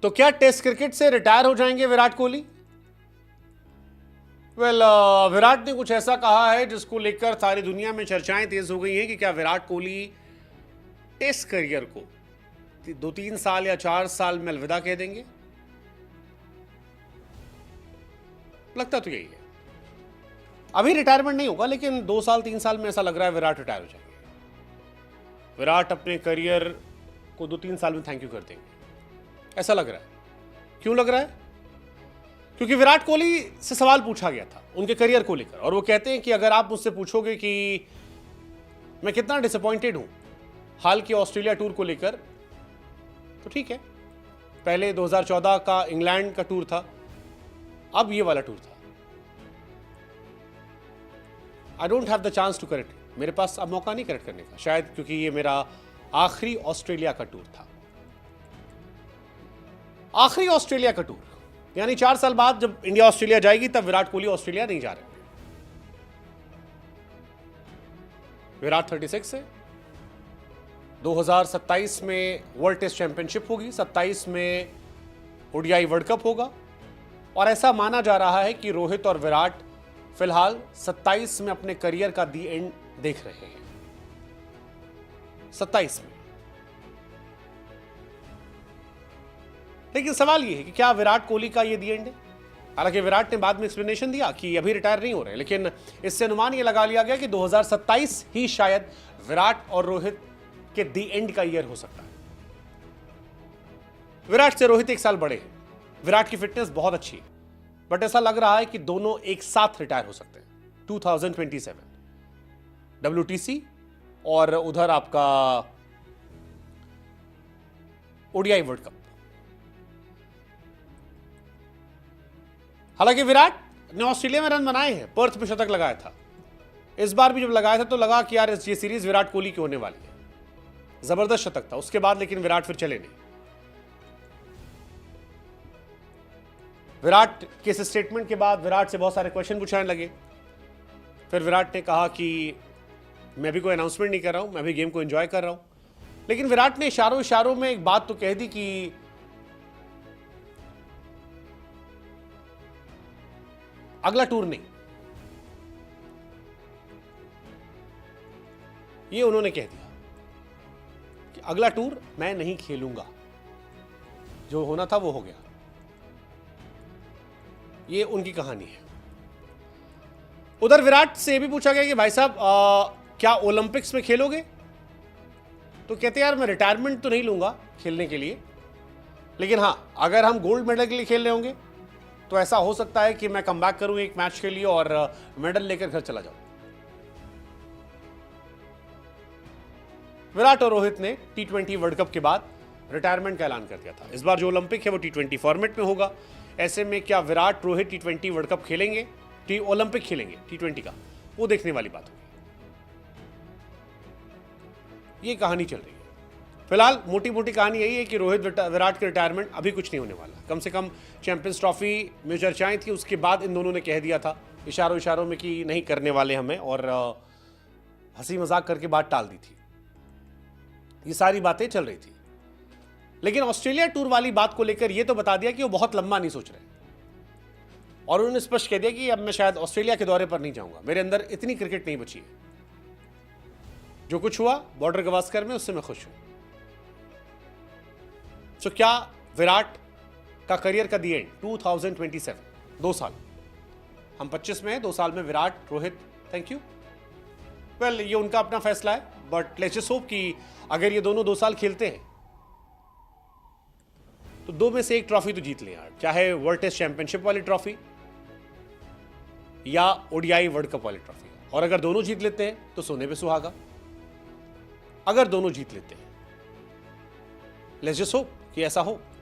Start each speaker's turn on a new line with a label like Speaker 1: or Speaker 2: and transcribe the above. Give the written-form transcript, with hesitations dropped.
Speaker 1: तो क्या test cricket से रिटायर हो जाएंगे विराट कोहली? विराट ने कुछ ऐसा कहा है जिसको लेकर सारी दुनिया में चर्चाएं तेज हो गई हैं कि क्या विराट कोहली टेस्ट करियर को 2-3 साल या 4 साल में अलविदा कह देंगे। लगता तो यही है, अभी रिटायरमेंट नहीं होगा, लेकिन 2 साल 3 साल में ऐसा लग रहा है विराट रिटायर हो जाएंगे। विराट अपने करियर को 2-3 साल में थैंक यू कर देंगे, ऐसा लग रहा है। क्यों लग रहा है? क्योंकि विराट कोहली से सवाल पूछा गया था उनके करियर को लेकर, और वो कहते हैं कि अगर आप मुझसे पूछोगे कि मैं कितना डिसअपॉइंटेड हूं हाल के ऑस्ट्रेलिया टूर को लेकर, तो ठीक है, पहले 2014 का इंग्लैंड का टूर था, अब ये वाला टूर था। I don't have the chance to correct, मेरे पास अब मौका नहीं करेक्ट करने का, शायद क्योंकि ये मेरा आखिरी ऑस्ट्रेलिया का टूर था। आखिरी ऑस्ट्रेलिया का टूर यानी 4 साल बाद जब इंडिया ऑस्ट्रेलिया जाएगी तब विराट कोहली ऑस्ट्रेलिया नहीं जा रहे। विराट 36 है, 2027 में वर्ल्ड टेस्ट चैंपियनशिप होगी, 27 में ओडीआई वर्ल्ड कप होगा, और ऐसा माना जा रहा है कि रोहित और विराट फिलहाल 27 में अपने करियर का दी एंड देख रहे हैं। 27 में। लेकिन सवाल यह है कि क्या विराट कोहली का ये दी एंड है? हालांकि विराट ने बाद में एक्सप्लेनेशन दिया कि अभी रिटायर नहीं हो रहे, लेकिन इससे अनुमान यह लगा लिया गया कि 2027 ही शायद विराट और रोहित के दी एंड का ईयर हो सकता है। विराट से रोहित 1 साल बड़े हैं, विराट की फिटनेस बहुत अच्छी है, बट ऐसा लग रहा है कि दोनों एक साथ रिटायर हो सकते हैं 2027, WTC और उधर आपका ओडीआई वर्ल्ड कप। हालांकि विराट ने ऑस्ट्रेलिया में रन बनाए हैं, पर्थ में शतक लगाया था, इस बार भी जब लगाया था तो लगा कि यार ये सीरीज विराट कोहली की होने वाली है, जबरदस्त शतक था उसके बाद, लेकिन विराट फिर चले नहीं। विराट के इस स्टेटमेंट के बाद विराट से बहुत सारे क्वेश्चन पूछाने लगे। फिर विराट ने कहा कि मैं भी कोई अनाउंसमेंट नहीं कर रहा हूं, मैं भी गेम को एंजॉय कर रहा हूं। लेकिन विराट ने इशारों इशारों में एक बात तो कह दी कि अगला टूर नहीं, ये उन्होंने कह दिया कि अगला टूर मैं नहीं खेलूंगा, जो होना था वो हो गया। ये उनकी कहानी है। उधर विराट से यह भी पूछा गया कि भाई साहब क्या ओलंपिक्स में खेलोगे? तो कहते यार मैं रिटायरमेंट तो नहीं लूंगा खेलने के लिए, लेकिन हां अगर हम गोल्ड मेडल के लिए खेल रहे होंगे तो ऐसा हो सकता है कि मैं कमबैक करूं एक मैच के लिए और मेडल लेकर घर चला जाऊं। विराट और रोहित ने T20 वर्ल्ड कप के बाद रिटायरमेंट का ऐलान कर दिया था। इस बार जो ओलंपिक है वो T20 फॉर्मेट में होगा। ऐसे में क्या Virat Rohit T20 world cup खेलेंगे, ओलंपिक खेलेंगे T20 का, वो देखने वाली बात होगी। ये कहानी चल रही है फिलहाल। मोटी मोटी कहानी यही है कि रोहित विराट के रिटायरमेंट अभी कुछ नहीं होने वाला। कम से कम चैंपियंस ट्रॉफी में चर्चाएं थी, उसके बाद इन दोनों ने कह दिया था इशारों इशारों में कि नहीं करने वाले हमें, और हंसी मजाक करके बात टाल दी थी। ये सारी बातें चल रही थी, लेकिन ऑस्ट्रेलिया टूर वाली बात को लेकर यह तो बता दिया कि वो बहुत लंबा नहीं सोच रहे, और उन्होंने स्पष्ट कह दिया कि अब मैं शायद ऑस्ट्रेलिया के दौरे पर नहीं जाऊंगा, मेरे अंदर इतनी क्रिकेट नहीं बची है, जो कुछ हुआ बॉर्डर गवास्कर में उससे मैं खुश हूं। तो क्या विराट का करियर का दी एंड 2027, 2 साल, हम 25 में हैं, 2 साल में विराट रोहित थैंक यू। ये उनका अपना फैसला है, बट लेट्स जस्ट होप कि अगर ये दोनों 2 साल खेलते हैं तो 2 में से 1 ट्रॉफी तो जीत लें यार, चाहे वर्ल्ड टेस्ट चैंपियनशिप वाली ट्रॉफी या ओडीआई वर्ल्ड कप वाली ट्रॉफी। और अगर दोनों जीत लेते हैं तो सोने पे सुहागा। अगर दोनों जीत लेते हैं, लेट्स जस्ट होप कि ऐसा हो।